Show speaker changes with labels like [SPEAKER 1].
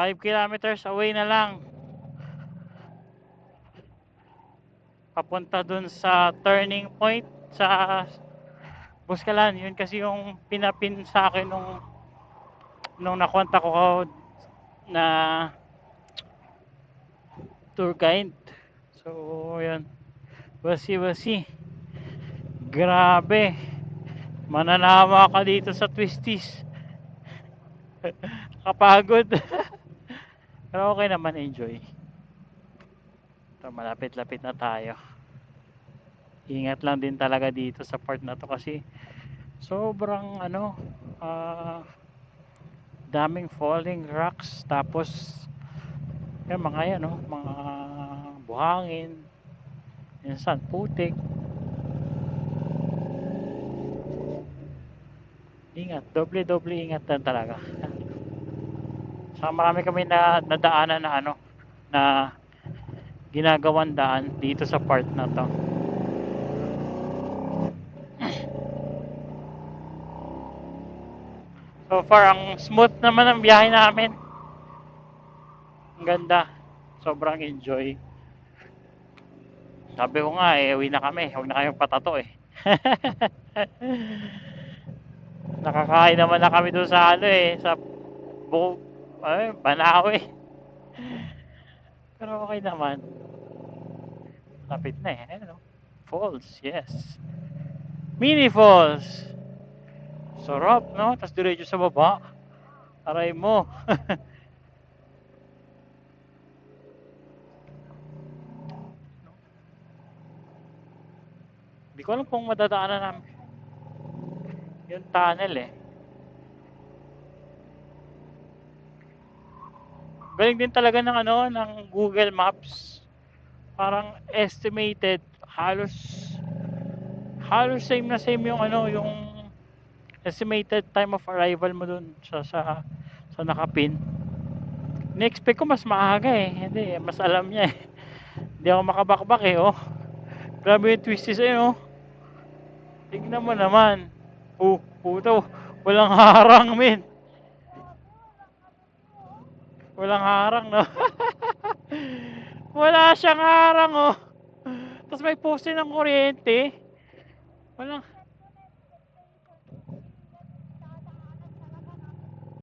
[SPEAKER 1] 5 kilometers away na lang. Papunta dun sa turning point sa Buskalan. Yun kasi yung pinapin sa akin nung nakontak ko na tour guide. So, yun. We'll see. Grabe. Mananawa ka dito sa Twisties. Kapagod. Pero okay naman, enjoy. So, malapit-lapit na tayo. Ingat lang din talaga dito sa part na to kasi sobrang daming falling rocks, tapos yan mga yan, mga buhangin, minsan putik. Ingat, doble ingat lang talaga. Saka marami kami na nadaanan na na ginagawan daan dito sa part na to. So far, ang smooth naman ang biyahe namin. Ang ganda. Sobrang enjoy. Sabi ko nga, uwi na kami. Huwag na kayong patato eh. Nakakain naman na kami doon sa sa Banawe. Pero okay naman. Lapit na eh. Falls, yes. Mini falls. Sarap, no? Tapos diretso sa baba. Aray mo. Hindi ko alam kung madadaanan namin yung tunnel eh. Galing din talaga ng ng Google Maps. Parang estimated halos same na same yung yung estimated time of arrival mo dun sa nakapin. Ni-expect ko mas maaga eh. Hindi, mas alam niya eh. Hindi ako makabakbak eh, oh. Grabe yung twisties eh, oh. Tignan mo naman. Puto. Walang harang, men. Walang harang, no? Wala siyang harang, oh. Tapos may poste ng kuryente. Walang